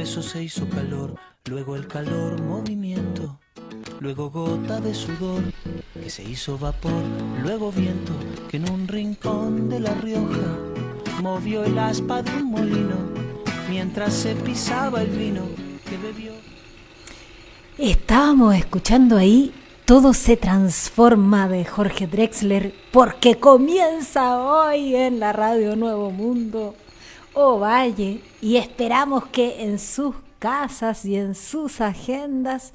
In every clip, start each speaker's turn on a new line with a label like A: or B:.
A: eso se hizo calor, luego el calor movimiento, luego gota de sudor que se hizo vapor, luego viento que en un rincón de La Rioja movió el aspa de un molino mientras se pisaba el vino que bebió.
B: Estábamos escuchando ahí Todo se transforma de Jorge Drexler, porque comienza hoy en la Radio Nuevo Mundo Ovalle, y esperamos que en sus casas y en sus agendas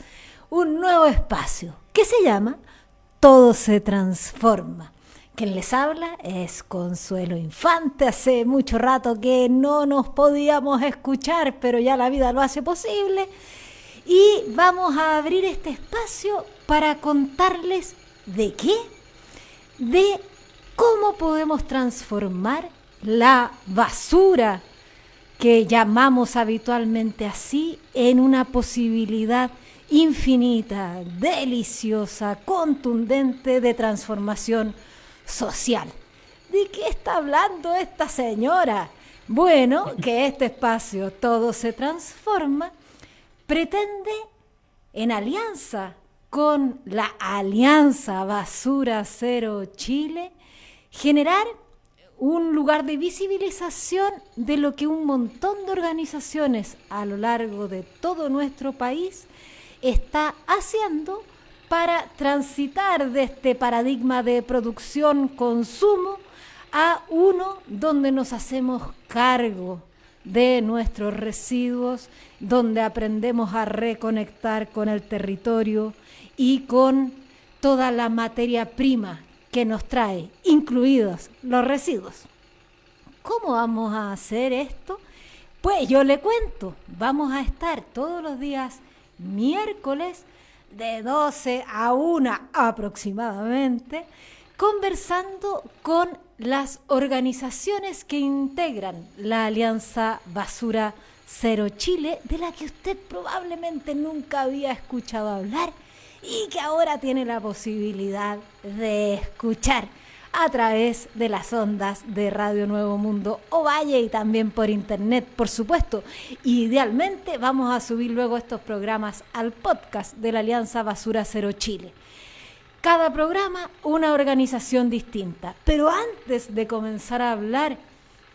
B: un nuevo espacio que se llama Todo se transforma. Quien les habla es Consuelo Infante. Hace mucho rato que no nos podíamos escuchar, pero ya la vida lo hace posible. Y vamos a abrir este espacio para contarles ¿de qué? De cómo podemos transformar la basura, que llamamos habitualmente así, en una posibilidad infinita, deliciosa, contundente de transformación social. ¿De qué está hablando esta señora? Bueno, que este espacio Todo se transforma pretende, en alianza con la Alianza Basura Cero Chile, generar un lugar de visibilización de lo que un montón de organizaciones a lo largo de todo nuestro país está haciendo para transitar de este paradigma de producción-consumo a uno donde nos hacemos cargo de nuestros residuos, donde aprendemos a reconectar con el territorio y con toda la materia prima que nos trae, incluidos los residuos. ¿Cómo vamos a hacer esto? Pues yo le cuento, vamos a estar todos los días miércoles de 12 a 1 aproximadamente, conversando con las organizaciones que integran la Alianza Basura Cero Chile, de la que usted probablemente nunca había escuchado hablar y que ahora tiene la posibilidad de escuchar a través de las ondas de Radio Nuevo Mundo Ovalle y también por internet, por supuesto. Idealmente vamos a subir luego estos programas al podcast de la Alianza Basura Cero Chile. Cada programa una organización distinta. Pero antes de comenzar a hablar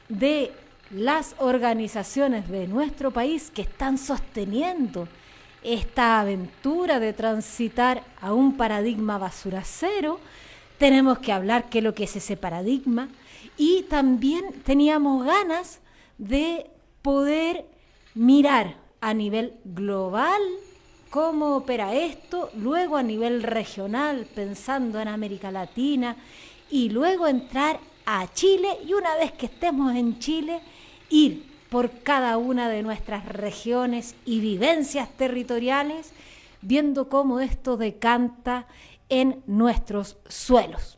B: de las organizaciones de nuestro país que están sosteniendo esta aventura de transitar a un paradigma basura cero, tenemos que hablar qué es lo que es ese paradigma, y también teníamos ganas de poder mirar a nivel global cómo opera esto, luego a nivel regional, pensando en América Latina, y luego entrar a Chile, y una vez que estemos en Chile, ir por cada una de nuestras regiones y vivencias territoriales, viendo cómo esto decanta en nuestros suelos.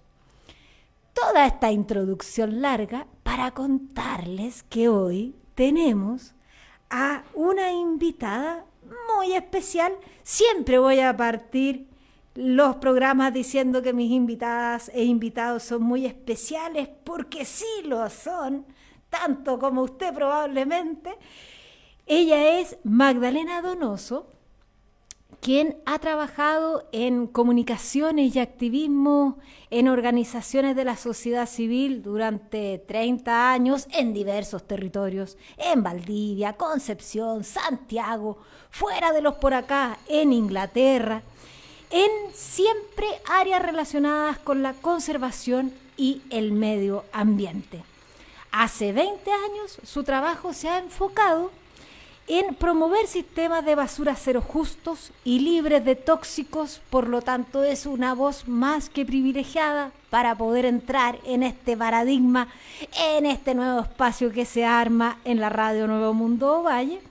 B: Toda esta introducción larga para contarles que hoy tenemos a una invitada muy especial. Siempre voy a partir los programas diciendo que mis invitadas e invitados son muy especiales, porque sí lo son, tanto como usted probablemente. Ella es Magdalena Donoso, quien ha trabajado en comunicaciones y activismo en organizaciones de la sociedad civil durante 30 años en diversos territorios, en Valdivia, Concepción, Santiago, fuera de los por acá, en Inglaterra, en siempre áreas relacionadas con la conservación y el medio ambiente. Hace 20 años su trabajo se ha enfocado en promover sistemas de basura cero justos y libres de tóxicos. Por lo tanto, es una voz más que privilegiada para poder entrar en este paradigma, en este nuevo espacio que se arma en la Radio Nuevo Mundo Ovalle,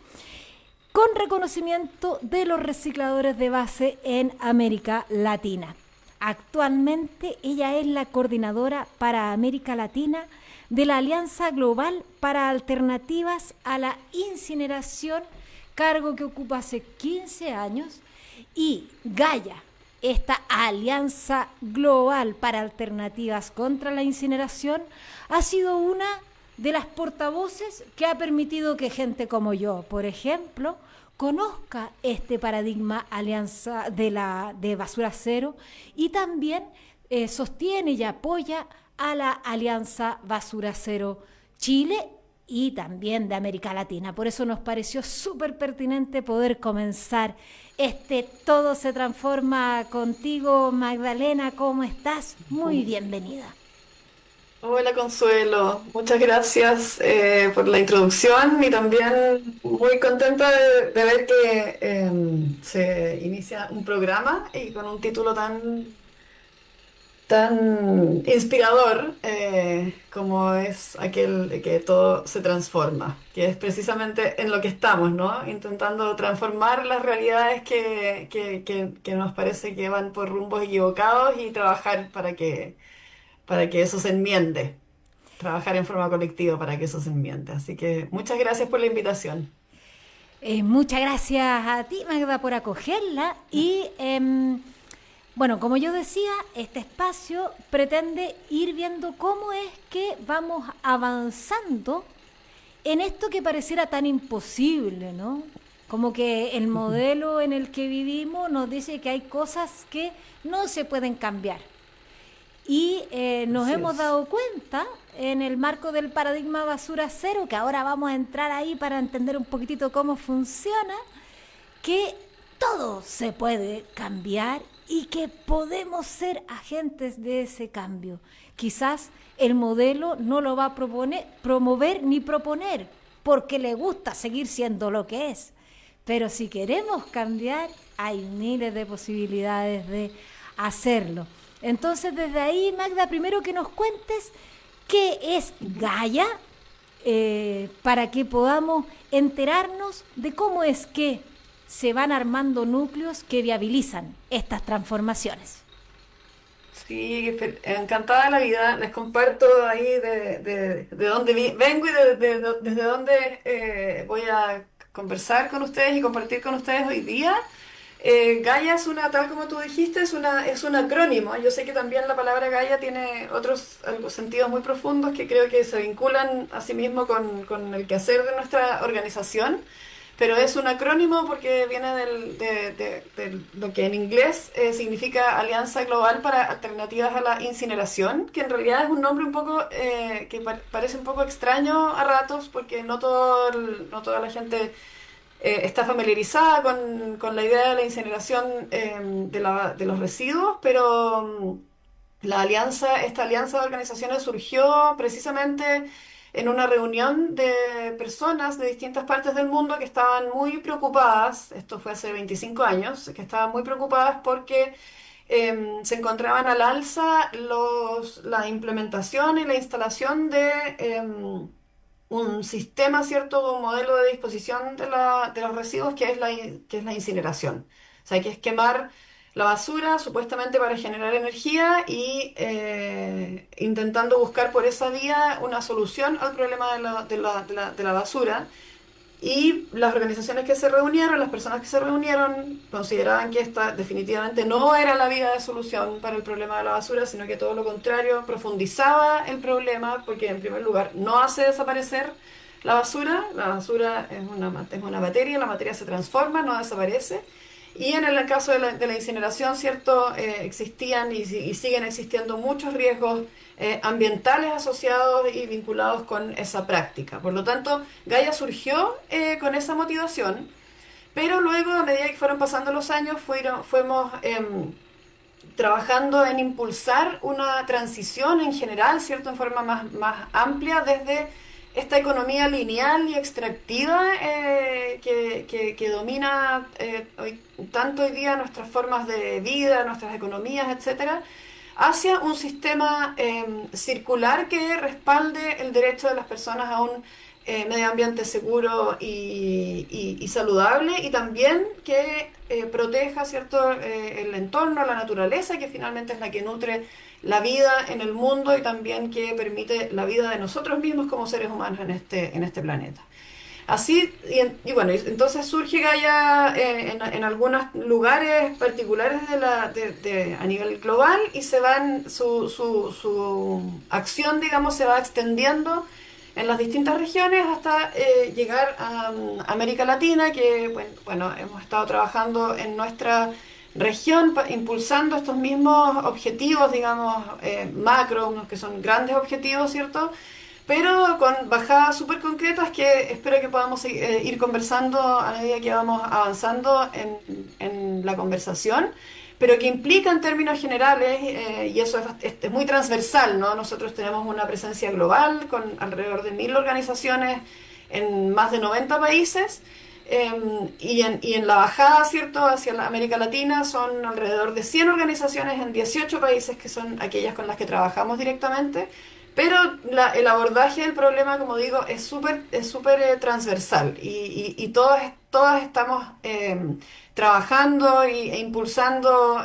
B: con reconocimiento de los recicladores de base en América Latina. Actualmente ella es la coordinadora para América Latina de la Alianza Global para Alternativas a la Incineración, cargo que ocupa hace 15 años, y Gaia, esta Alianza Global para Alternativas contra la Incineración, ha sido una de las portavoces que ha permitido que gente como yo, por ejemplo, conozca este paradigma alianza de Basura Cero y también sostiene y apoya a la Alianza Basura Cero Chile y también de América Latina. Por eso nos pareció súper pertinente poder comenzar Todo se transforma contigo, Magdalena. ¿Cómo estás? Muy bienvenida.
C: Hola Consuelo, muchas gracias por la introducción y también muy contenta de ver que se inicia un programa y con un título tan inspirador como es aquel de que todo se transforma, que es precisamente en lo que estamos, ¿no? Intentando transformar las realidades que nos parece que van por rumbos equivocados y trabajar para que eso se enmiende, trabajar en forma colectiva para que eso se enmiende. Así que muchas gracias por la invitación.
B: Muchas gracias a ti, Magda, por acogerla. Y bueno, como yo decía, este espacio pretende ir viendo cómo es que vamos avanzando en esto que pareciera tan imposible, ¿no? Como que el modelo en el que vivimos nos dice que hay cosas que no se pueden cambiar. Y nos
C: Así
B: hemos
C: es.
B: dado cuenta en el marco del paradigma basura cero, que ahora vamos a entrar ahí para entender un poquitito cómo funciona, que todo se puede cambiar y que podemos ser agentes de ese cambio. Quizás el modelo no lo va a promover ni proponer, porque le gusta seguir siendo lo que es. Pero si queremos cambiar, hay miles de posibilidades de hacerlo. Entonces, desde ahí, Magda, primero que nos cuentes qué es Gaia, para que podamos enterarnos de cómo es que se van armando núcleos que viabilizan estas transformaciones.
C: Sí, encantada de la vida. Les comparto ahí de dónde vengo y desde dónde voy a conversar con ustedes y compartir con ustedes hoy día. Gaia es una, tal como tú dijiste, es un acrónimo. Yo sé que también la palabra Gaia tiene otros sentidos muy profundos que creo que se vinculan a sí mismo con el quehacer de nuestra organización, pero es un acrónimo porque viene de lo que en inglés significa Alianza Global para Alternativas a la Incineración, que en realidad es un nombre un poco que parece un poco extraño a ratos porque no toda la gente está familiarizada con la idea de la incineración de los residuos, pero esta alianza de organizaciones surgió precisamente en una reunión de personas de distintas partes del mundo que estaban muy preocupadas, esto fue hace 25 años, que estaban muy preocupadas porque se encontraban al alza la implementación y la instalación de un sistema, ¿cierto? Un modelo de disposición de los residuos que es la incineración. O sea, que es quemar la basura supuestamente para generar energía y intentando buscar por esa vía una solución al problema de la basura. Y las organizaciones que se reunieron, las personas que se reunieron, consideraban que esta definitivamente no era la vía de solución para el problema de la basura, sino que todo lo contrario, profundizaba el problema, porque en primer lugar no hace desaparecer la basura es una materia, la materia se transforma, no desaparece. Y en el caso de la incineración, ¿cierto? Existían y siguen existiendo muchos riesgos ambientales asociados y vinculados con esa práctica. Por lo tanto, Gaia surgió con esa motivación, pero luego, a medida que fueron pasando los años, fuimos trabajando en impulsar una transición en general, ¿cierto? En forma más amplia desde esta economía lineal y extractiva que domina tanto hoy día nuestras formas de vida, nuestras economías, etcétera, hacia un sistema circular que respalde el derecho de las personas a un medio ambiente seguro y saludable y también que proteja, ¿cierto? El entorno, la naturaleza, que finalmente es la que nutre la vida en el mundo y también que permite la vida de nosotros mismos como seres humanos en este planeta. Así, bueno, entonces surge Gaia en algunos lugares particulares a nivel global y su acción, digamos, se va extendiendo en las distintas regiones hasta llegar a América Latina, que bueno, hemos estado trabajando en nuestra región impulsando estos mismos objetivos, digamos, macro, unos que son grandes objetivos, ¿cierto? Pero con bajadas súper concretas que espero que podamos ir conversando a medida que vamos avanzando en la conversación, pero que implica en términos generales, y eso es muy transversal, ¿no? Nosotros tenemos una presencia global con alrededor de 1000 organizaciones en más de 90 países. Y en la bajada, ¿cierto?, hacia la América Latina son alrededor de 100 organizaciones en 18 países que son aquellas con las que trabajamos directamente, pero el abordaje del problema, como digo, es súper transversal y todas estamos trabajando e impulsando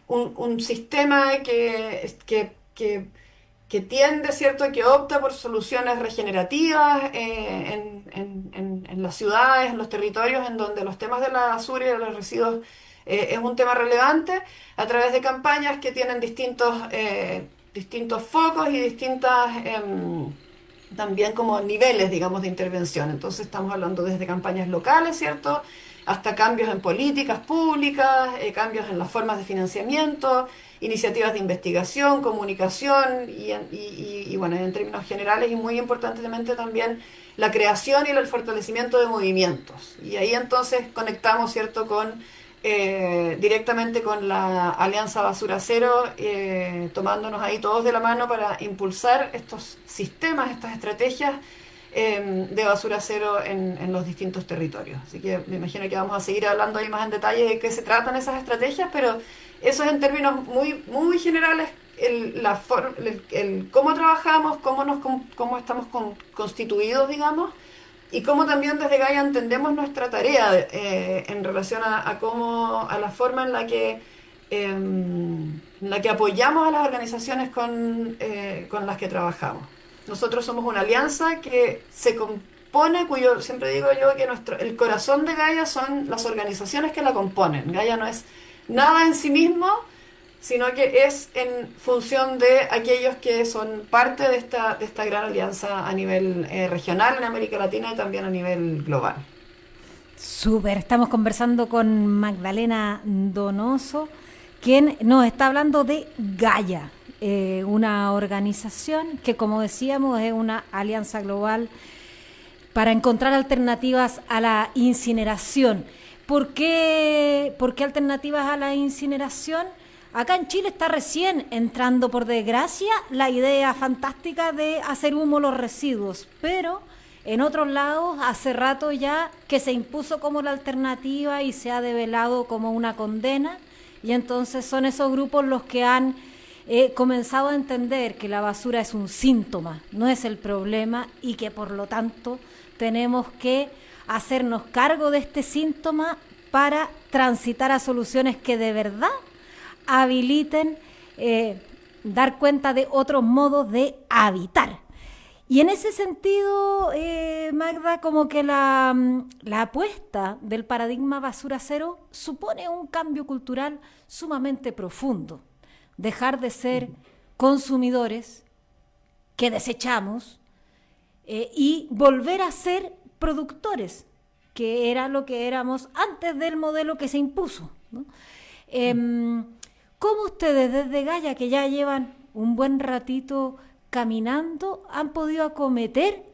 C: un sistema que tiende, ¿cierto?, que opta por soluciones regenerativas en las ciudades, en los territorios en donde los temas de la basura y de los residuos es un tema relevante, a través de campañas que tienen distintos focos y distintas también como niveles, digamos, de intervención. Entonces estamos hablando desde campañas locales, ¿cierto?, hasta cambios en políticas públicas, cambios en las formas de financiamiento, iniciativas de investigación, comunicación y bueno, en términos generales y muy importantemente también la creación y el fortalecimiento de movimientos. Y ahí entonces conectamos, ¿cierto?, directamente con la Alianza Basura Cero, tomándonos ahí todos de la mano para impulsar estos sistemas, estas estrategias de basura cero en los distintos territorios. Así que me imagino que vamos a seguir hablando ahí más en detalle de qué se tratan esas estrategias, pero eso es en términos muy, muy generales el cómo trabajamos, cómo estamos constituidos, digamos, y cómo también desde Gaia entendemos nuestra tarea en relación a la forma en la que apoyamos a las organizaciones con las que trabajamos. Nosotros somos una alianza que se compone, siempre digo yo que el corazón de Gaia son las organizaciones que la componen. Gaia no es nada en sí mismo, sino que es en función de aquellos que son parte de esta gran alianza a nivel regional en América Latina y también a nivel global.
B: Súper, estamos conversando con Magdalena Donoso, quien nos está hablando de Gaia, una organización que, como decíamos, es una alianza global para encontrar alternativas a la incineración. ¿Por qué alternativas a la incineración? Acá en Chile está recién entrando, por desgracia, la idea fantástica de hacer humo los residuos, pero en otros lados hace rato ya que se impuso como la alternativa y se ha develado como una condena, y entonces son esos grupos los que han comenzado a entender que la basura es un síntoma, no es el problema, y que por lo tanto tenemos que hacernos cargo de este síntoma para transitar a soluciones que de verdad habiliten dar cuenta de otros modos de habitar. Y en ese sentido, Magda, como que la apuesta del paradigma basura cero supone un cambio cultural sumamente profundo. Dejar de ser consumidores que desechamos y volver a ser productores, que era lo que éramos antes del modelo que se impuso, ¿no? ¿Cómo ustedes desde Gaia, que ya llevan un buen ratito caminando, han podido acometer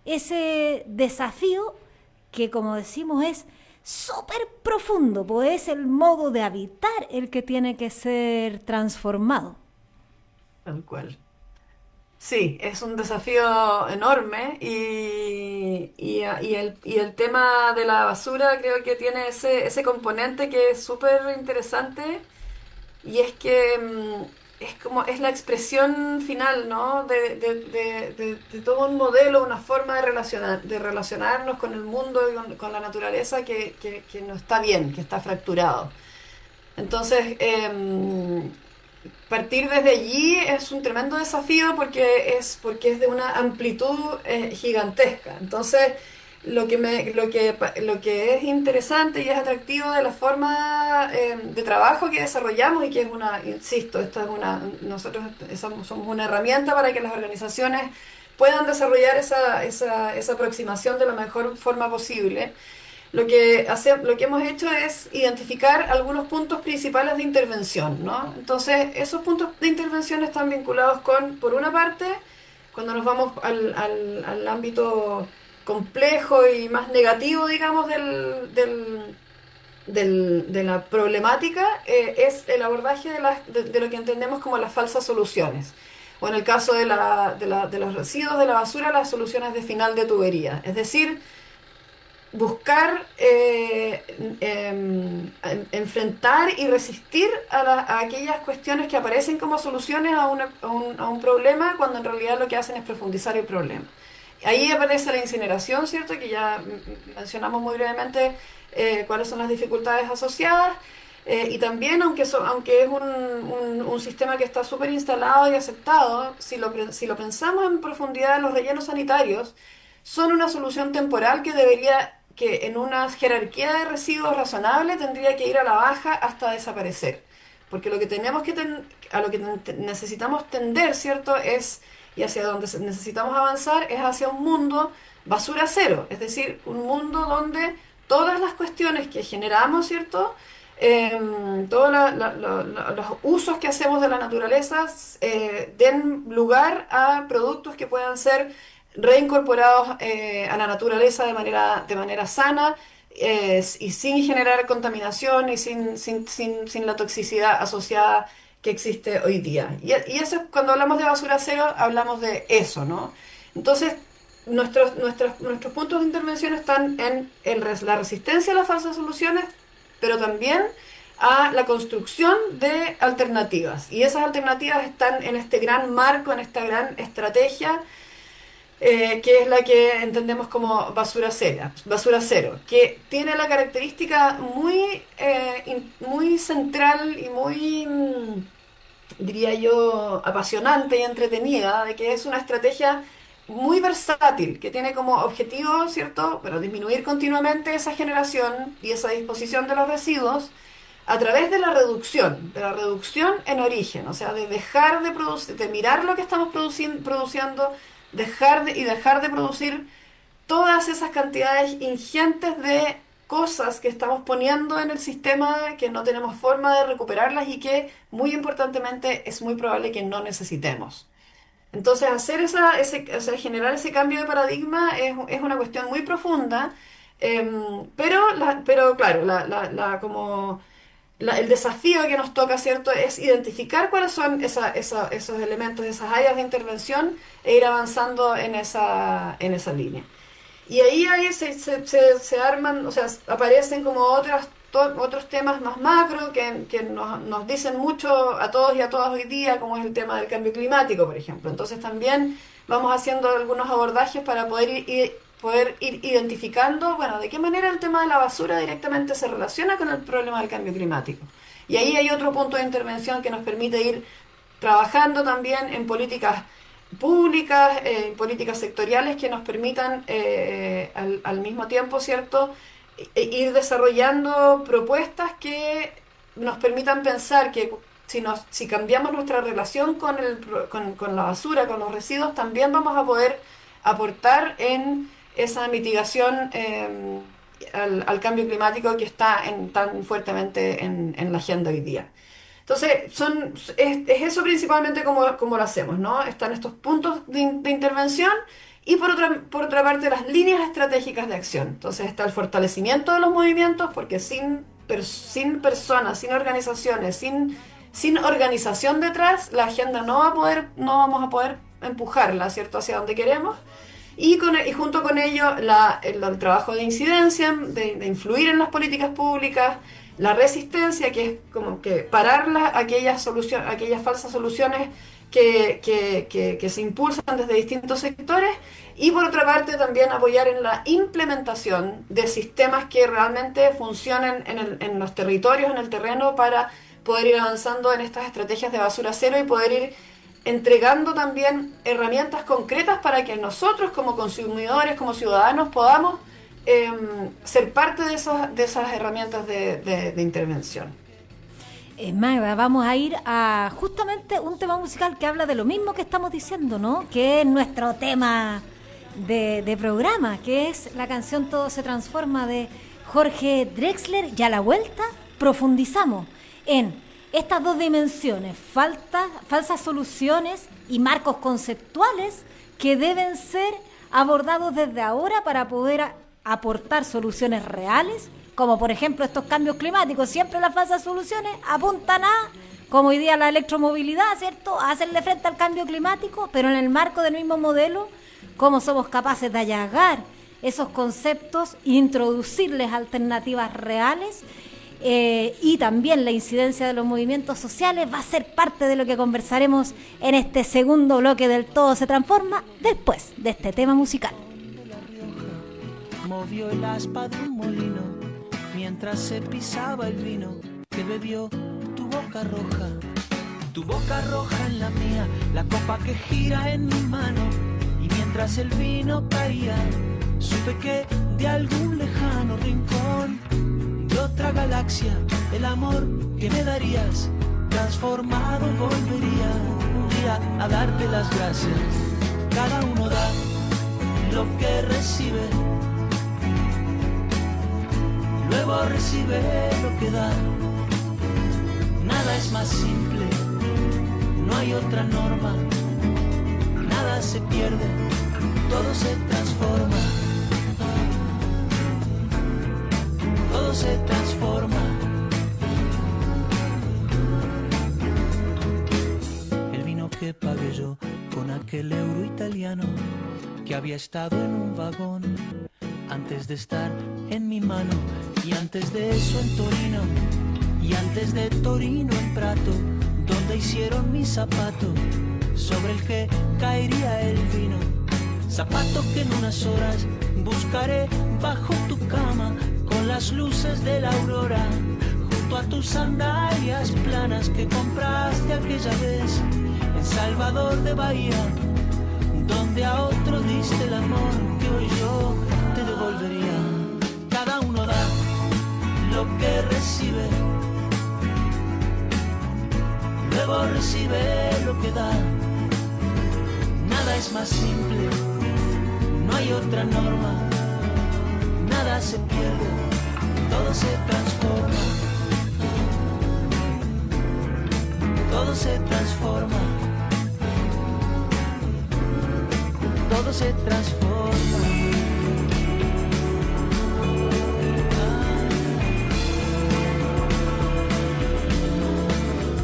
B: ese desafío que, como decimos, es súper profundo, pues es el modo de habitar el que tiene que ser transformado?
C: Tal cual. Sí, es un desafío enorme y el tema de la basura creo que tiene ese componente que es súper interesante y es que es la expresión final, ¿no?, de todo un modelo, una forma de relacionarnos con el mundo y con la naturaleza que no está bien, que está fracturado. Entonces, partir desde allí es un tremendo desafío porque es de una amplitud gigantesca. Entonces, lo que es interesante y es atractivo de la forma de trabajo que desarrollamos y que nosotros somos una herramienta para que las organizaciones puedan desarrollar esa aproximación de la mejor forma posible. Lo que hemos hecho es identificar algunos puntos principales de intervención, ¿no? Entonces, esos puntos de intervención están vinculados con, por una parte, cuando nos vamos al ámbito complejo y más negativo, digamos, de la problemática, es el abordaje de lo que entendemos como las falsas soluciones. O en el caso de los residuos de la basura, las soluciones de final de tubería. Es decir, buscar enfrentar y resistir a aquellas cuestiones que aparecen como soluciones a un problema, cuando en realidad lo que hacen es profundizar el problema. Ahí aparece la incineración, ¿cierto? Que ya mencionamos muy brevemente cuáles son las dificultades asociadas. Y también, aunque es un sistema que está súper instalado y aceptado, si lo pensamos en profundidad, los rellenos sanitarios son una solución temporal que en una jerarquía de residuos razonable tendría que ir a la baja hasta desaparecer. Porque lo que tenemos a lo que necesitamos tender, ¿cierto? Y hacia donde necesitamos avanzar es hacia un mundo basura cero. Es decir, un mundo donde todas las cuestiones que generamos, ¿cierto? Todos los usos que hacemos de la naturaleza den lugar a productos que puedan ser reincorporados a la naturaleza de manera sana, y sin generar contaminación y sin la toxicidad asociada que existe hoy día. Y eso, cuando hablamos de basura cero, hablamos de eso, ¿no? Entonces, nuestros puntos de intervención están en la resistencia a las falsas soluciones, pero también a la construcción de alternativas. Y esas alternativas están en este gran marco, en esta gran estrategia, que es la que entendemos como basura cero, que tiene la característica muy central y muy, diría yo, apasionante y entretenida, de que es una estrategia muy versátil, que tiene como objetivo, ¿cierto?, pero disminuir continuamente esa generación y esa disposición de los residuos a través de la reducción en origen, o sea, de dejar de producir, de mirar lo que estamos produciendo, dejar de producir todas esas cantidades ingentes de cosas que estamos poniendo en el sistema, que no tenemos forma de recuperarlas y que, muy importantemente, es muy probable que no necesitemos. Entonces, o sea, generar ese cambio de paradigma es una cuestión muy profunda, pero claro, el desafío que nos toca, ¿cierto?, es identificar cuáles son esos elementos, esas áreas de intervención, e ir avanzando en esa línea. Y ahí se arman, o sea, aparecen como otros temas más macro que nos dicen mucho a todos y a todas hoy día, como es el tema del cambio climático, por ejemplo. Entonces también vamos haciendo algunos abordajes para poder ir identificando, bueno, de qué manera el tema de la basura directamente se relaciona con el problema del cambio climático. Y ahí hay otro punto de intervención que nos permite ir trabajando también en políticas públicas, políticas sectoriales que nos permitan al mismo tiempo, ¿cierto?, ir desarrollando propuestas que nos permitan pensar que si cambiamos nuestra relación con la basura, con los residuos, también vamos a poder aportar en esa mitigación al cambio climático que está tan fuertemente en la agenda hoy día. Entonces, es eso principalmente como lo hacemos, ¿no? Están estos puntos de intervención y por otra parte las líneas estratégicas de acción. Entonces está el fortalecimiento de los movimientos, porque sin personas, sin organizaciones, sin organización detrás, la agenda no vamos a poder empujarla, ¿cierto?, hacia donde queremos. Y junto con ello el trabajo de incidencia, de influir en las políticas públicas, la resistencia, que es como que parar aquellas falsas soluciones que se impulsan desde distintos sectores, y por otra parte también apoyar en la implementación de sistemas que realmente funcionen en los territorios, en el terreno, para poder ir avanzando en estas estrategias de basura cero y poder ir entregando también herramientas concretas para que nosotros como consumidores, como ciudadanos, podamos ser parte de esas herramientas de intervención.
B: Magda, vamos a ir a justamente un tema musical que habla de lo mismo que estamos diciendo, ¿no? Que es nuestro tema de programa, que es la canción Todo se transforma de Jorge Drexler. Y a la vuelta profundizamos en estas dos dimensiones, falsas soluciones y marcos conceptuales que deben ser abordados desde ahora para poder aportar soluciones reales, como por ejemplo estos cambios climáticos. Siempre las falsas soluciones apuntan a, como hoy día la electromovilidad, ¿cierto?, a hacerle frente al cambio climático, pero en el marco del mismo modelo, cómo somos capaces de allagar esos conceptos e introducirles alternativas reales. Y también la incidencia de los movimientos sociales va a ser parte de lo que conversaremos en este segundo bloque del Todo se transforma, después de este tema musical.
A: Movió el aspa de un molino mientras se pisaba el vino que bebió tu boca roja en la mía, la copa que gira en mi mano. Y mientras el vino caía, supe que de algún lejano rincón de otra galaxia, el amor que me darías transformado volvería un día a darte las gracias. Cada uno da lo que recibe, luego recibe lo que da. Nada es más simple, no hay otra norma. Nada se pierde, todo se transforma. Todo se transforma. El vino que pagué yo con aquel euro italiano que había estado en un vagón antes de estar en mi mano, y antes de eso en Torino, y antes de Torino en Prato, donde hicieron mi zapato sobre el que caería el vino. Zapato que en unas horas buscaré bajo tu cama, con las luces de la aurora, junto a tus sandalias planas que compraste aquella vez en Salvador de Bahía, donde a otro diste el amor que hoy yo te devolvería. Cada uno da lo que recibe, luego recibe lo que da. Nada es más simple, no hay otra norma. Nada se pierde, todo se transforma. Todo se transforma. Todo se transforma.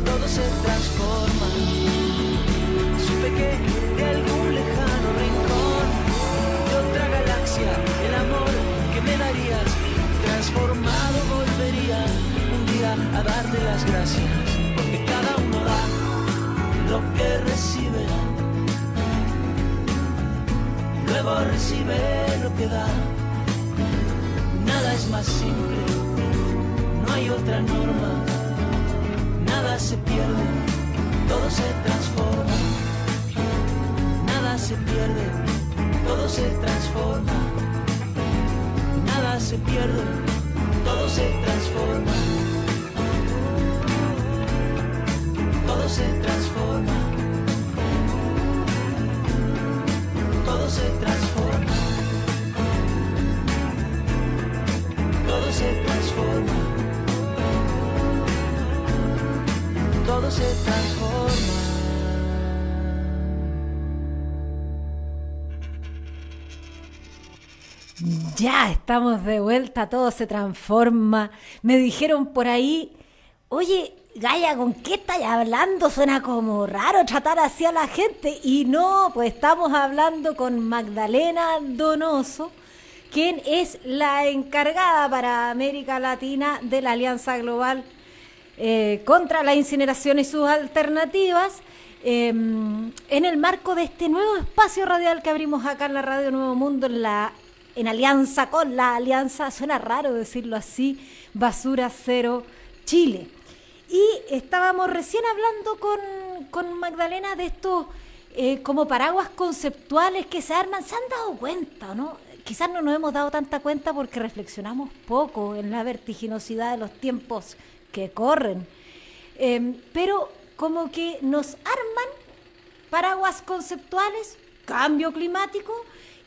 A: Todo se transforma. Supe que de algún lejano rincón de otra galaxia, el amor que me darías transformado volvería un día a darte las gracias, porque cada uno da lo que recibe, luego recibe lo que da. Nada es más simple, no hay otra norma. Nada se pierde, todo se transforma. Nada se pierde, todo se transforma. Nada se pierde, todo se transforma. Todo se transforma. Todo se transforma. Todo se transforma. Todo se transforma.
B: Ya estamos de vuelta, todo se transforma. Me dijeron por ahí, oye, Gaya, ¿con qué estás hablando? Suena como raro tratar así a la gente. Y no, pues estamos hablando con Magdalena Donoso, quien es la encargada para América Latina de la Alianza Global contra la incineración y sus alternativas, en el marco de este nuevo espacio radial que abrimos acá en la Radio Nuevo Mundo, en alianza con la alianza, suena raro decirlo así, Basura Cero Chile. Y estábamos recién hablando con Magdalena de estos como paraguas conceptuales que se arman. ¿Se han dado cuenta, no? Quizás no nos hemos dado tanta cuenta porque reflexionamos poco en la vertiginosidad de los tiempos que corren. Pero como que nos arman paraguas conceptuales, cambio climático,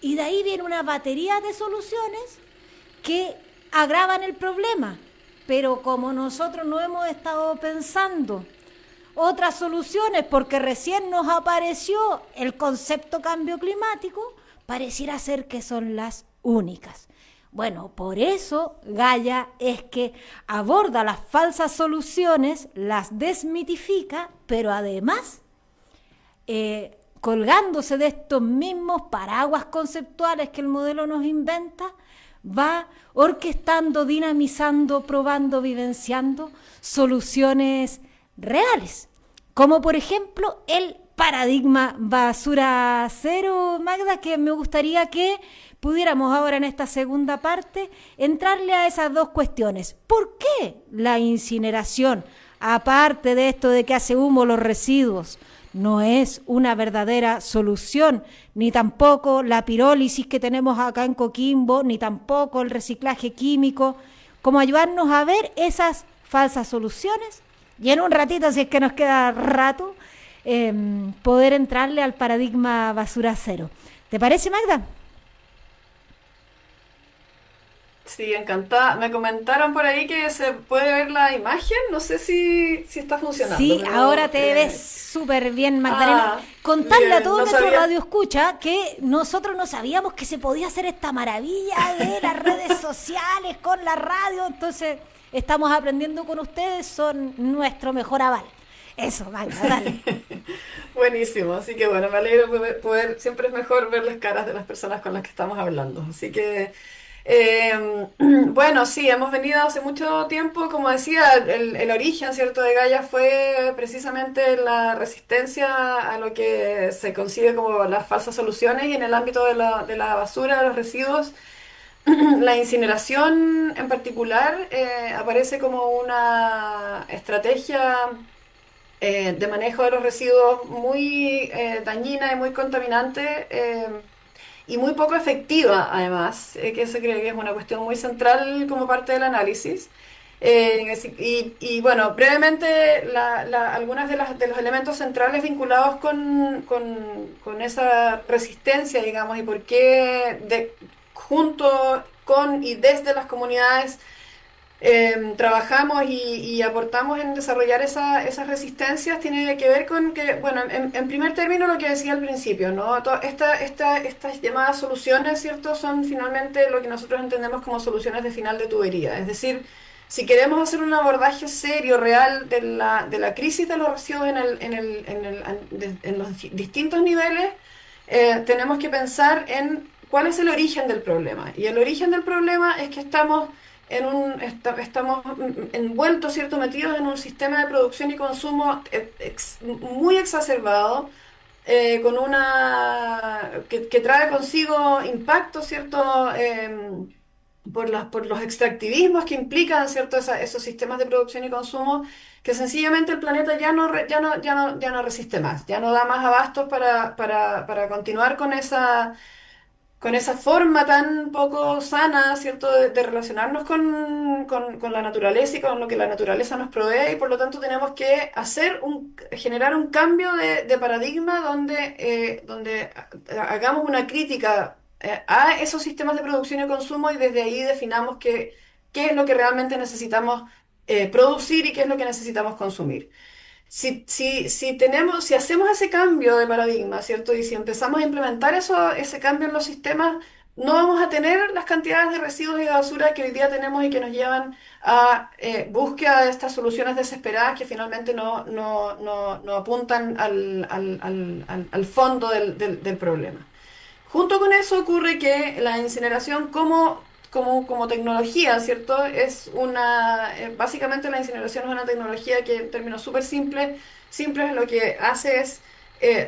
B: y de ahí viene una batería de soluciones que agravan el problema. Pero como nosotros no hemos estado pensando otras soluciones porque recién nos apareció el concepto cambio climático, pareciera ser que son las únicas. Bueno, por eso Gaia es que aborda las falsas soluciones, las desmitifica, pero además, colgándose de estos mismos paraguas conceptuales que el modelo nos inventa, va orquestando, dinamizando, probando, vivenciando soluciones reales, como por ejemplo el paradigma basura cero, Magda, que me gustaría que pudiéramos ahora en esta segunda parte entrarle a esas dos cuestiones. ¿Por qué la incineración, aparte de esto de que hace humo los residuos, no es una verdadera solución, ni tampoco la pirólisis que tenemos acá en Coquimbo, ni tampoco el reciclaje químico, como ayudarnos a ver esas falsas soluciones? Y en un ratito, si es que nos queda rato, poder entrarle al paradigma basura cero. ¿Te parece, Magda?
C: Sí, encantada. Me comentaron por ahí que se puede ver la imagen. No sé si está funcionando,
B: Sí, ahora
C: pero
B: te ves súper bien, Magdalena. Contarle a
C: bien,
B: todo
C: no
B: nuestro
C: sabía.
B: radio escucha que nosotros no sabíamos que se podía hacer esta maravilla de las redes sociales con la radio, entonces estamos aprendiendo con ustedes, son nuestro mejor aval. Eso, Magda, dale.
C: Buenísimo, así que bueno, me alegro siempre es mejor ver las caras de las personas con las que estamos hablando. Así que, bueno, sí, hemos venido hace mucho tiempo, como decía, el origen, ¿cierto?, de Gaia fue precisamente la resistencia a lo que se concibe como las falsas soluciones y en el ámbito de la basura, de los residuos. La incineración en particular aparece como una estrategia de manejo de los residuos muy dañina y muy contaminante y muy poco efectiva, además, que se cree que es una cuestión muy central como parte del análisis. Bueno, brevemente, algunas de los elementos centrales vinculados con esa resistencia, digamos, y por qué junto con y desde las comunidades trabajamos y aportamos en desarrollar esas resistencias tiene que ver con que, bueno, en primer término lo que decía al principio, ¿no? Estas llamadas soluciones, ¿cierto? Son finalmente lo que nosotros entendemos como soluciones de final de tubería. Es decir, si queremos hacer un abordaje serio, real de la crisis de los residuos en los distintos niveles, tenemos que pensar en cuál es el origen del problema. Y el origen del problema es que estamos envueltos, ¿cierto?, metidos en un sistema de producción y consumo muy exacerbado, con que trae consigo impactos, ¿cierto?, por los extractivismos que implican, ¿cierto?, esos sistemas de producción y consumo, que sencillamente el planeta ya no resiste más, ya no da más abastos para continuar con esa forma tan poco sana, ¿cierto?, de relacionarnos con la naturaleza y con lo que la naturaleza nos provee, y por lo tanto tenemos que generar un cambio de paradigma donde hagamos una crítica a esos sistemas de producción y consumo y desde ahí definamos qué es lo que realmente necesitamos producir y qué es lo que necesitamos consumir. Si hacemos ese cambio de paradigma, ¿cierto? Y si empezamos a implementar ese cambio en los sistemas, no vamos a tener las cantidades de residuos y de basura que hoy día tenemos y que nos llevan a búsqueda de estas soluciones desesperadas que finalmente no apuntan al fondo del problema. Junto con eso ocurre que la incineración como tecnología, ¿cierto? Básicamente la incineración es una tecnología que en términos súper simples lo que hace es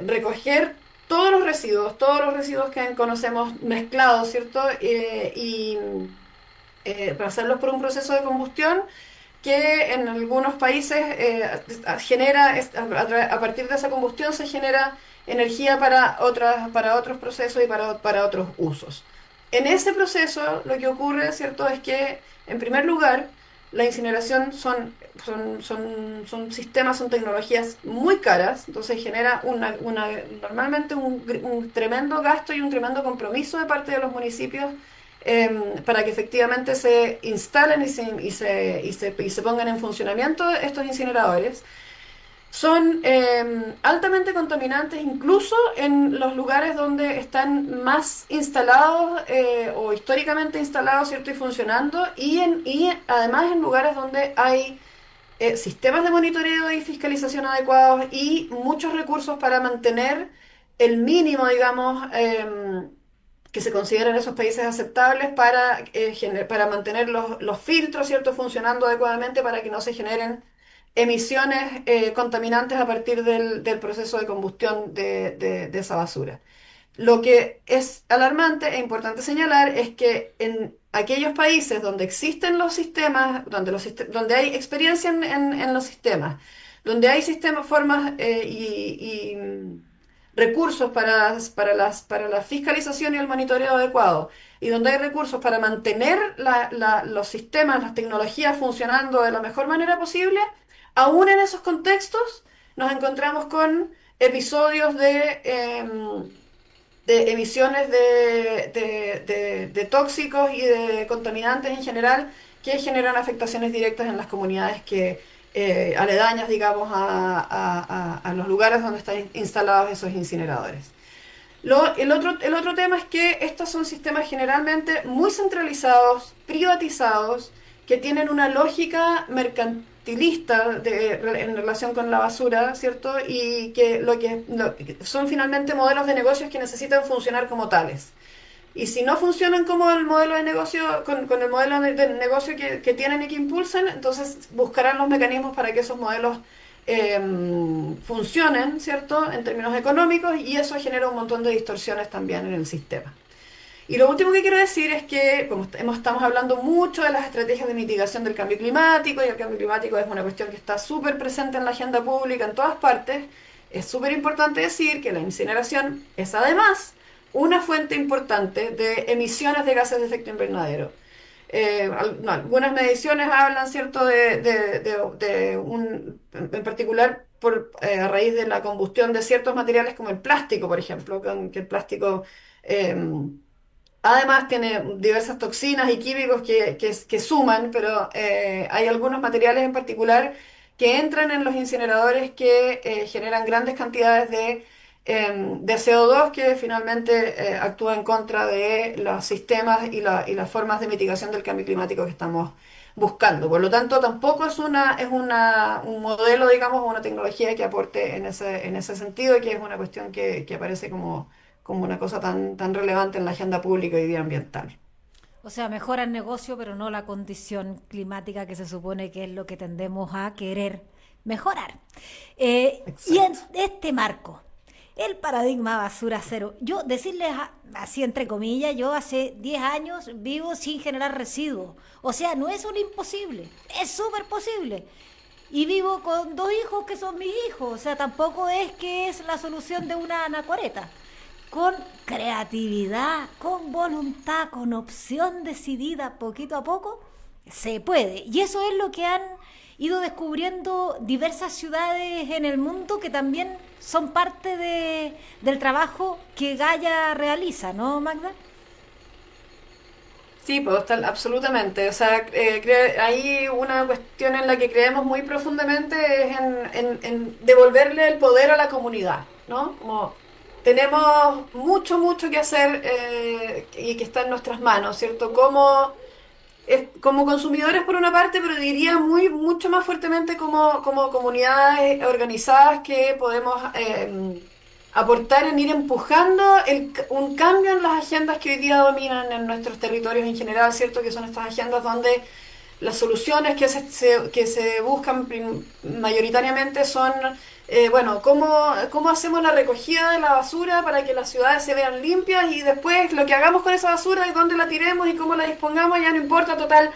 C: recoger todos los residuos que conocemos mezclados, ¿cierto? Pasarlos por un proceso de combustión que en algunos países a partir de esa combustión se genera energía para otros procesos y para otros usos. En ese proceso lo que ocurre, ¿cierto?, es que, en primer lugar, la incineración son sistemas, son tecnologías muy caras, entonces genera normalmente un tremendo gasto y un tremendo compromiso de parte de los municipios para que efectivamente se instalen y se pongan en funcionamiento estos incineradores. Son altamente contaminantes incluso en los lugares donde están más instalados o históricamente instalados, ¿cierto? Y funcionando, y además en lugares donde hay sistemas de monitoreo y fiscalización adecuados y muchos recursos para mantener el mínimo, digamos, que se considera en esos países aceptables para mantener los filtros, ¿cierto? Funcionando adecuadamente para que no se generen emisiones contaminantes a partir del proceso de combustión de esa basura. Lo que es alarmante e importante señalar es que en aquellos países donde existen los sistemas, donde hay experiencia en los sistemas, donde hay sistemas, formas y recursos para la fiscalización y el monitoreo adecuado, y donde hay recursos para mantener los sistemas, las tecnologías funcionando de la mejor manera posible, aún en esos contextos nos encontramos con episodios de emisiones de tóxicos y de contaminantes en general que generan afectaciones directas en las comunidades aledañas, digamos, a los lugares donde están instalados esos incineradores. El otro tema es que estos son sistemas generalmente muy centralizados, privatizados, que tienen una lógica mercantilista en relación con la basura, ¿cierto? Y que son finalmente modelos de negocios que necesitan funcionar como tales. Y si no funcionan como el modelo de negocio, con el modelo de negocio que tienen y que impulsan, entonces buscarán los mecanismos para que esos modelos funcionen, ¿cierto? En términos económicos, y eso genera un montón de distorsiones también en el sistema. Y lo último que quiero decir es que, como estamos hablando mucho de las estrategias de mitigación del cambio climático, y el cambio climático es una cuestión que está súper presente en la agenda pública en todas partes, es súper importante decir que la incineración es además una fuente importante de emisiones de gases de efecto invernadero. No, algunas mediciones hablan, ¿cierto?, en particular a raíz de la combustión de ciertos materiales como el plástico, por ejemplo, que el plástico eh, además tiene diversas toxinas y químicos que suman, pero hay algunos materiales en particular que entran en los incineradores que generan grandes cantidades de CO2 que finalmente actúa en contra de los sistemas y las formas de mitigación del cambio climático que estamos buscando. Por lo tanto, tampoco un modelo, digamos, o una tecnología que aporte en ese sentido, y que es una cuestión que aparece como una cosa tan relevante en la agenda pública y ambiental.
B: O sea, mejora el negocio, pero no la condición climática que se supone que es lo que tendemos a querer mejorar. Y en
C: Exacto.
B: este marco, el paradigma basura cero, yo decirles así entre comillas, yo hace 10 años vivo sin generar residuos. O sea, no es un imposible, es súper posible. Y vivo con 2 hijos que son mis hijos, o sea, tampoco es que es la solución de una anacoreta. Con creatividad, con voluntad, con opción decidida poquito a poco, se puede. Y eso es lo que han ido descubriendo diversas ciudades en el mundo que también son parte del trabajo que Gaia realiza, ¿no, Magda?
C: Sí, pues absolutamente. O sea, hay una cuestión en la que creemos muy profundamente es en devolverle el poder a la comunidad, ¿no? Como tenemos mucho, mucho que hacer y que está en nuestras manos, ¿cierto? Como consumidores por una parte, pero diría mucho más fuertemente como comunidades organizadas que podemos aportar en ir empujando un cambio en las agendas que hoy día dominan en nuestros territorios en general, ¿cierto? Que son estas agendas donde las soluciones que se buscan mayoritariamente son, bueno, cómo hacemos la recogida de la basura para que las ciudades se vean limpias, y después lo que hagamos con esa basura y dónde la tiremos y cómo la dispongamos ya no importa, total,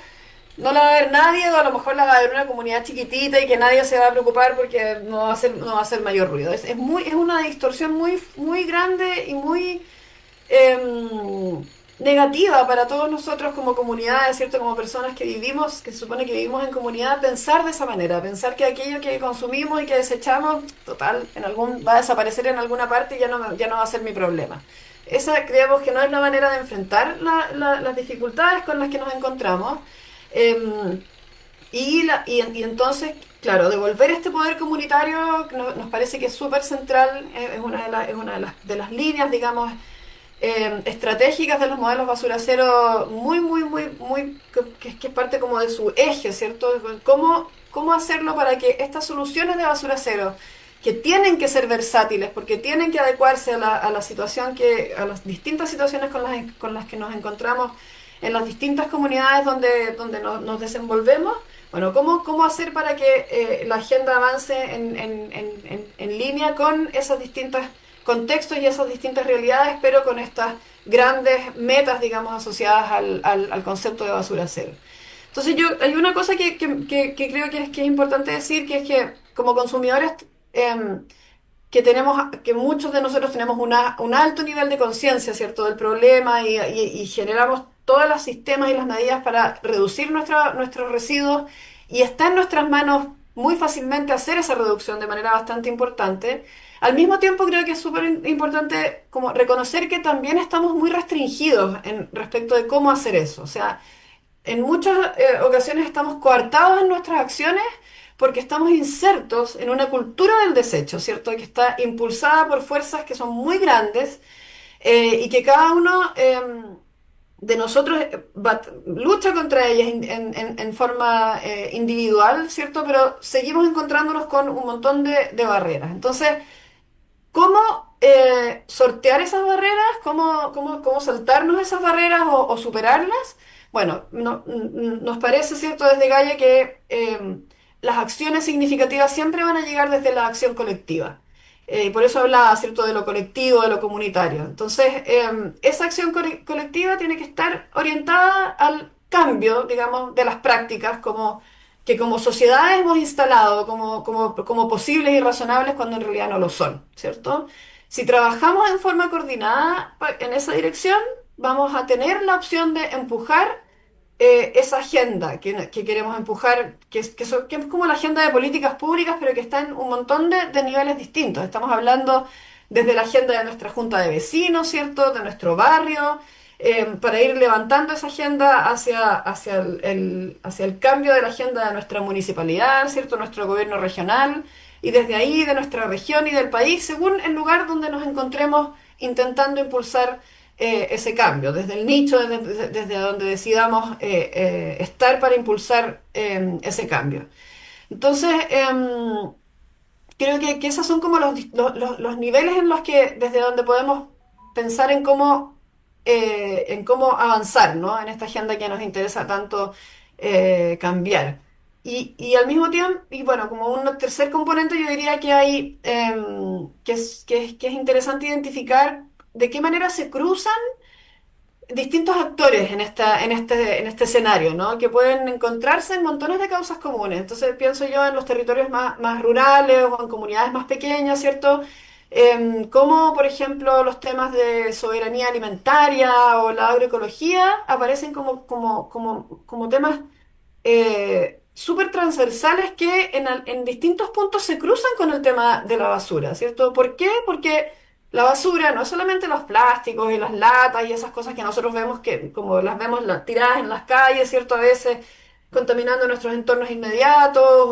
C: no la va a ver nadie, o a lo mejor la va a ver una comunidad chiquitita y que nadie se va a preocupar porque no va a hacer mayor ruido. Es una distorsión muy, muy grande y muy... em, negativa para todos nosotros como comunidades, ¿cierto? Como personas que vivimos, que se supone que vivimos en comunidad, pensar de esa manera, pensar que aquello que consumimos y que desechamos, total, va a desaparecer en alguna parte y ya no va a ser mi problema. Esa creemos que no es la manera de enfrentar las dificultades con las que nos encontramos. Em, y entonces, claro, devolver este poder comunitario nos parece que es súper central, es una de las líneas, digamos, estratégicas de los modelos basura cero, que es parte como de su eje, ¿cierto? ¿Cómo hacerlo para que estas soluciones de basura cero, que tienen que ser versátiles, porque tienen que adecuarse a la situación a las distintas situaciones con las que nos encontramos en las distintas comunidades donde nos desenvolvemos? Bueno, ¿cómo hacer para que la agenda avance en línea con esos distintos contextos y esas distintas realidades, pero con estas grandes metas, digamos, asociadas al concepto de basura cero? Entonces hay una cosa que creo que es importante decir, que es que como consumidores, em, que muchos de nosotros tenemos un alto nivel de conciencia, ¿cierto?, del problema y generamos todos los sistemas y las medidas para reducir nuestros residuos, y está en nuestras manos muy fácilmente hacer esa reducción de manera bastante importante. Al mismo tiempo creo que es súper importante como reconocer que también estamos muy restringidos en respecto de cómo hacer eso. O sea, en muchas ocasiones estamos coartados en nuestras acciones porque estamos insertos en una cultura del desecho, ¿cierto? Que está impulsada por fuerzas que son muy grandes, y que cada uno de nosotros lucha contra ellas en forma individual, ¿cierto? Pero seguimos encontrándonos con un montón de barreras. Entonces, ¿cómo sortear esas barreras? ¿Cómo saltarnos esas barreras o superarlas? Bueno, nos parece, ¿cierto?, desde Gaia que las acciones significativas siempre van a llegar desde la acción colectiva. Y por eso hablaba, ¿cierto?, de lo colectivo, de lo comunitario. Entonces, esa acción colectiva tiene que estar orientada al cambio, digamos, de las prácticas que como sociedad hemos instalado como posibles y razonables cuando en realidad no lo son, ¿cierto? Si trabajamos en forma coordinada en esa dirección, vamos a tener la opción de empujar esa agenda que queremos empujar, que es como la agenda de políticas públicas, pero que está en un montón de niveles distintos. Estamos hablando desde la agenda de nuestra junta de vecinos, ¿cierto?, de nuestro barrio, para ir levantando esa agenda hacia el cambio de la agenda de nuestra municipalidad, ¿cierto?, nuestro gobierno regional, y desde ahí de nuestra región y del país, según el lugar donde nos encontremos intentando impulsar ese cambio, desde el nicho, desde donde decidamos estar para impulsar ese cambio. Entonces, creo que esos son como los niveles en los que, desde donde podemos pensar en cómo avanzar, ¿no?, en esta agenda que nos interesa tanto cambiar. Y al mismo tiempo, y bueno, como un tercer componente, yo diría que que es interesante identificar de qué manera se cruzan distintos actores en este escenario, ¿no?, que pueden encontrarse en montones de causas comunes. Entonces pienso yo en los territorios más rurales o en comunidades más pequeñas, ¿cierto? Como, por ejemplo, los temas de soberanía alimentaria o la agroecología aparecen como temas súper transversales que en distintos puntos se cruzan con el tema de la basura, ¿cierto? ¿Por qué? Porque la basura no es solamente los plásticos y las latas y esas cosas que nosotros vemos, que como las vemos tiradas en las calles, ¿cierto? A veces contaminando nuestros entornos inmediatos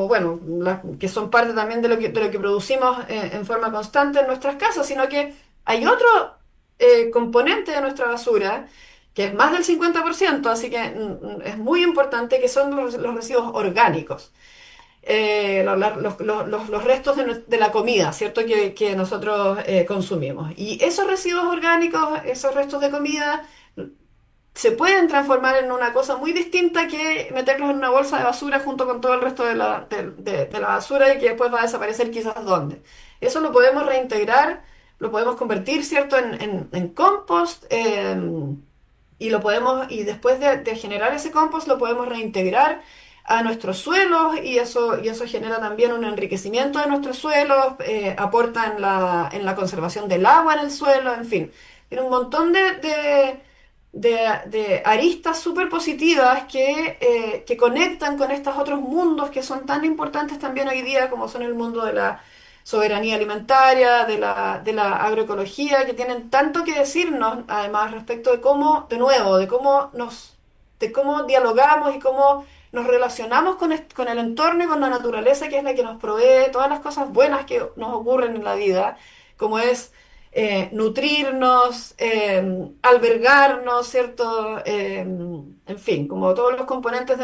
C: bueno, que son parte también de lo que producimos en forma constante en nuestras casas, sino que hay otro componente de nuestra basura que es más del 50%, así que es muy importante, que son los residuos orgánicos, los restos de la comida, ¿cierto?, que nosotros consumimos. Y esos residuos orgánicos, esos restos de comida, se pueden transformar en una cosa muy distinta que meterlos en una bolsa de basura junto con todo el resto de la basura, y que después va a desaparecer quizás dónde. Eso lo podemos reintegrar, lo podemos convertir, ¿cierto?, en compost. Y después de generar ese compost, lo podemos reintegrar a nuestros suelos, y eso genera también un enriquecimiento de nuestros suelos, aporta en la conservación del agua en el suelo, en fin. tiene un montón de aristas súper positivas que conectan con estos otros mundos que son tan importantes también hoy día, como son el mundo de la soberanía alimentaria, de la agroecología, que tienen tanto que decirnos, además, respecto de cómo, de nuevo, de cómo dialogamos y cómo nos relacionamos con el entorno y con la naturaleza, que es la que nos provee todas las cosas buenas que nos ocurren en la vida, como es nutrirnos, albergarnos, ¿cierto? En fin, como todos los componentes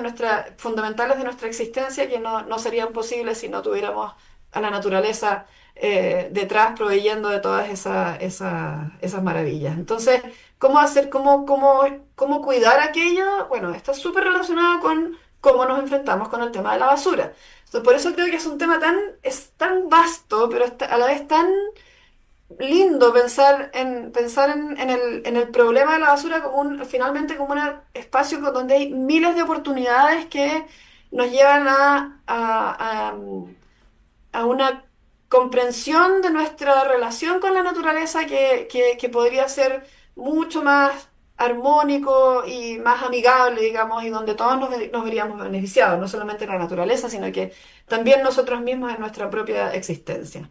C: fundamentales de nuestra existencia que no serían posibles si no tuviéramos a la naturaleza detrás proveyendo de todas esas maravillas. Entonces, ¿cómo hacer, cómo cuidar aquello? Bueno, está súper relacionado con cómo nos enfrentamos con el tema de la basura. Entonces, por eso creo que es un tema es tan vasto, pero a la vez tan lindo en el problema de la basura como finalmente como un espacio donde hay miles de oportunidades que nos llevan a una comprensión de nuestra relación con la naturaleza que podría ser mucho más armónico y más amigable, digamos, y donde todos nos veríamos beneficiados, no solamente la naturaleza, sino que también nosotros mismos en nuestra propia existencia.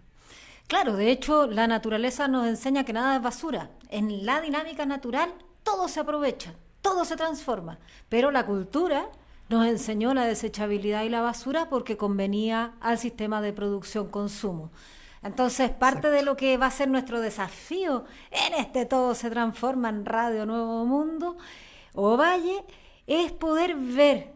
B: Claro, de hecho, la naturaleza nos enseña que nada es basura. En la dinámica natural todo se aprovecha, todo se transforma, pero la cultura nos enseñó la desechabilidad y la basura porque convenía al sistema de producción-consumo. Entonces, parte de
C: Exacto.
B: lo que va a ser nuestro desafío en este Todo se transforma en Radio Nuevo Mundo o Valle es poder ver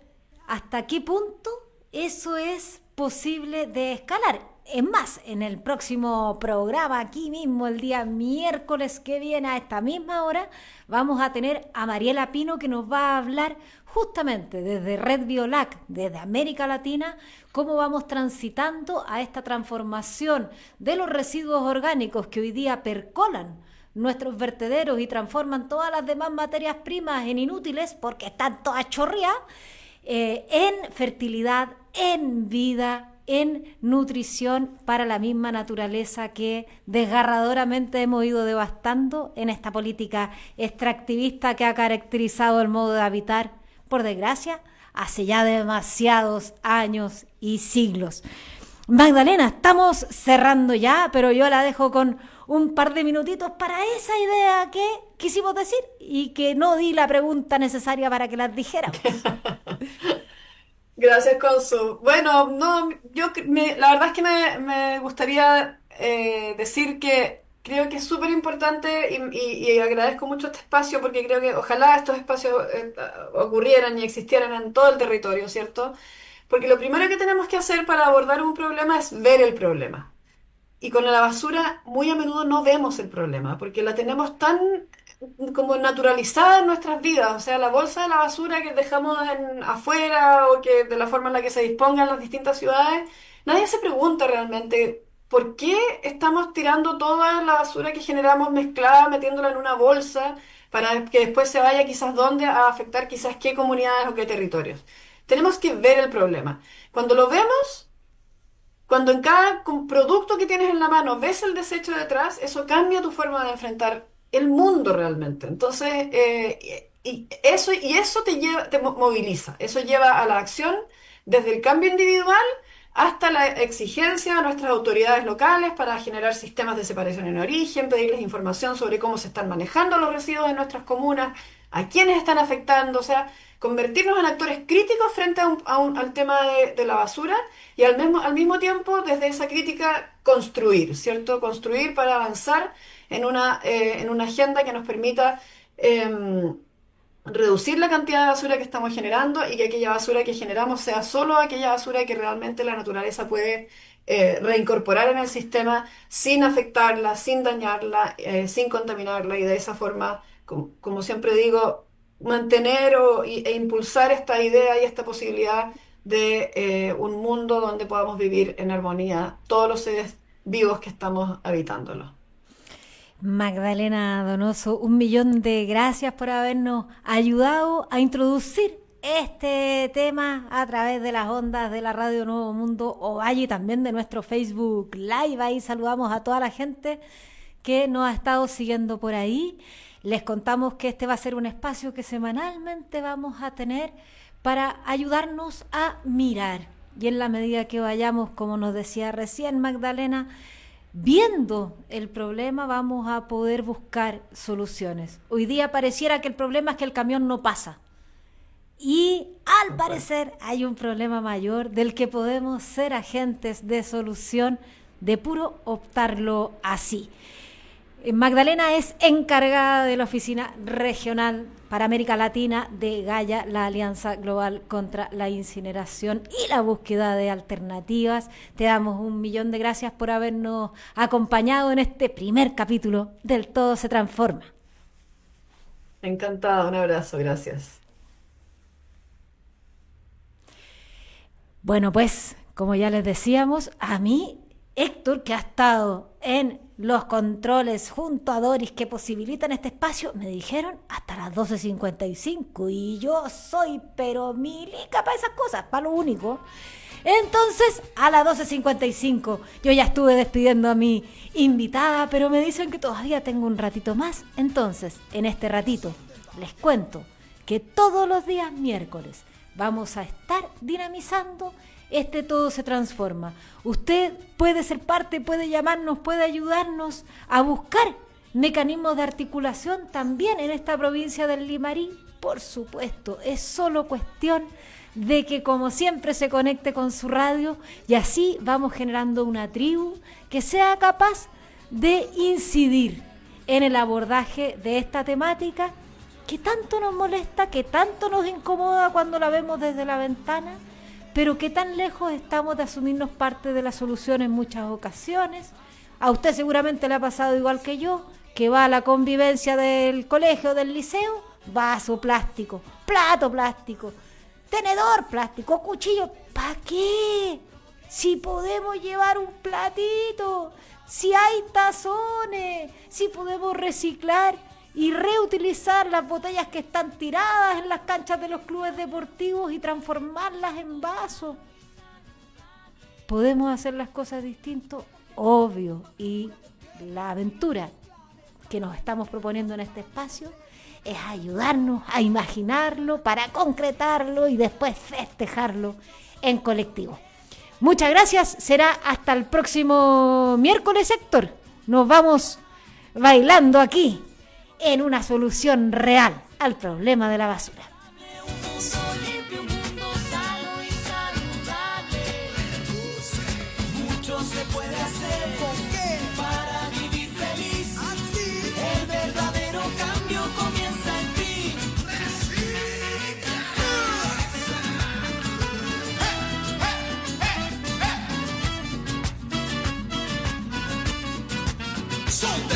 B: hasta qué punto eso es posible de escalar. Es más, en el próximo programa, aquí mismo, el día miércoles que viene a esta misma hora, vamos a tener a Mariela Pino que nos va a hablar justamente desde Red Biolac, desde América Latina, cómo vamos transitando a esta transformación de los residuos orgánicos que hoy día percolan nuestros vertederos y transforman todas las demás materias primas en inútiles porque están todas chorreadas, en fertilidad, en vida, en nutrición para la misma naturaleza que desgarradoramente hemos ido devastando en esta política extractivista que ha caracterizado el modo de habitar, por desgracia, hace ya demasiados años y siglos. Magdalena, estamos cerrando ya, pero yo la dejo con un par de minutitos para esa idea que quisimos decir y que no di la pregunta necesaria para que las dijéramos.
C: Gracias, Consu. Bueno, no, la verdad es que me gustaría decir que creo que es súper importante y agradezco mucho este espacio porque creo que ojalá estos espacios ocurrieran y existieran en todo el territorio, ¿cierto? Porque lo primero que tenemos que hacer para abordar un problema es ver el problema. Y con la basura muy a menudo no vemos el problema, porque la tenemos tan como naturalizada en nuestras vidas. O sea, la bolsa de la basura que dejamos afuera o que de la forma en la que se dispongan las distintas ciudades, nadie se pregunta realmente por qué estamos tirando toda la basura que generamos mezclada, metiéndola en una bolsa para que después se vaya quizás dónde a afectar quizás qué comunidades o qué territorios. Tenemos que ver el problema. Cuando lo vemos, cuando en cada producto que tienes en la mano ves el desecho detrás, eso cambia tu forma de enfrentar el mundo realmente. Entonces, y eso moviliza, eso lleva a la acción desde el cambio individual hasta la exigencia a nuestras autoridades locales para generar sistemas de separación en origen, pedirles información sobre cómo se están manejando los residuos en nuestras comunas, a quiénes están afectando, o sea, convertirnos en actores críticos frente al tema de la basura y al mismo tiempo desde esa crítica construir, ¿cierto? Construir para avanzar en una agenda que nos permita reducir la cantidad de basura que estamos generando y que aquella basura que generamos sea solo aquella basura que realmente la naturaleza puede reincorporar en el sistema sin afectarla, sin dañarla, sin contaminarla y de esa forma, como siempre digo, mantener e impulsar esta idea y esta posibilidad de un mundo donde podamos vivir en armonía todos los seres vivos que estamos habitándolo.
B: Magdalena Donoso, 1 millón de gracias por habernos ayudado a introducir este tema a través de las ondas de la Radio Nuevo Mundo Ovalle y también de nuestro Facebook Live. Ahí saludamos a toda la gente que nos ha estado siguiendo por ahí. Les contamos que este va a ser un espacio que semanalmente vamos a tener para ayudarnos a mirar. Y en la medida que vayamos, como nos decía recién Magdalena, viendo el problema, vamos a poder buscar soluciones. Hoy día pareciera que el problema es que el camión no pasa. Y al parecer hay un problema mayor del que podemos ser agentes de solución de puro optarlo así. Magdalena es encargada de la Oficina Regional para América Latina de Gaia, la Alianza Global contra la Incineración y la Búsqueda de Alternativas. Te damos 1.000.000 de gracias por habernos acompañado en este primer capítulo del Todo se Transforma.
C: Encantada, un abrazo, gracias.
B: Bueno, pues, como ya les decíamos, a mí, Héctor, que ha estado en los controles junto a Doris que posibilitan este espacio, me dijeron hasta las 12:55 y yo soy pero milica para esas cosas, para lo único. Entonces, a las 12:55 yo ya estuve despidiendo a mi invitada, pero me dicen que todavía tengo un ratito más. Entonces, en este ratito les cuento que todos los días miércoles vamos a estar dinamizando este Todo se Transforma. Usted puede ser parte, puede llamarnos, puede ayudarnos a buscar mecanismos de articulación también en esta provincia del Limarí. Por supuesto, es solo cuestión de que, como siempre, se conecte con su radio y así vamos generando una tribu que sea capaz de incidir en el abordaje de esta temática que tanto nos molesta, que tanto nos incomoda cuando la vemos desde la ventana, pero que tan lejos estamos de asumirnos parte de la solución en muchas ocasiones. A usted seguramente le ha pasado igual que yo, que va a la convivencia del colegio, del liceo, vaso plástico, plato plástico, tenedor plástico, cuchillo. ¿Para qué? Si podemos llevar un platito, si hay tazones, si podemos reciclar y reutilizar las botellas que están tiradas en las canchas de los clubes deportivos y transformarlas en vasos. ¿Podemos hacer las cosas distintas? Obvio. Y la aventura que nos estamos proponiendo en este espacio es ayudarnos a imaginarlo para concretarlo y después festejarlo en colectivo. Muchas gracias. Será hasta el próximo miércoles, Héctor. Nos vamos bailando aquí en una solución real al problema de la basura.
A: Mucho se puede hacer para vivir feliz. El verdadero cambio comienza en ti. Son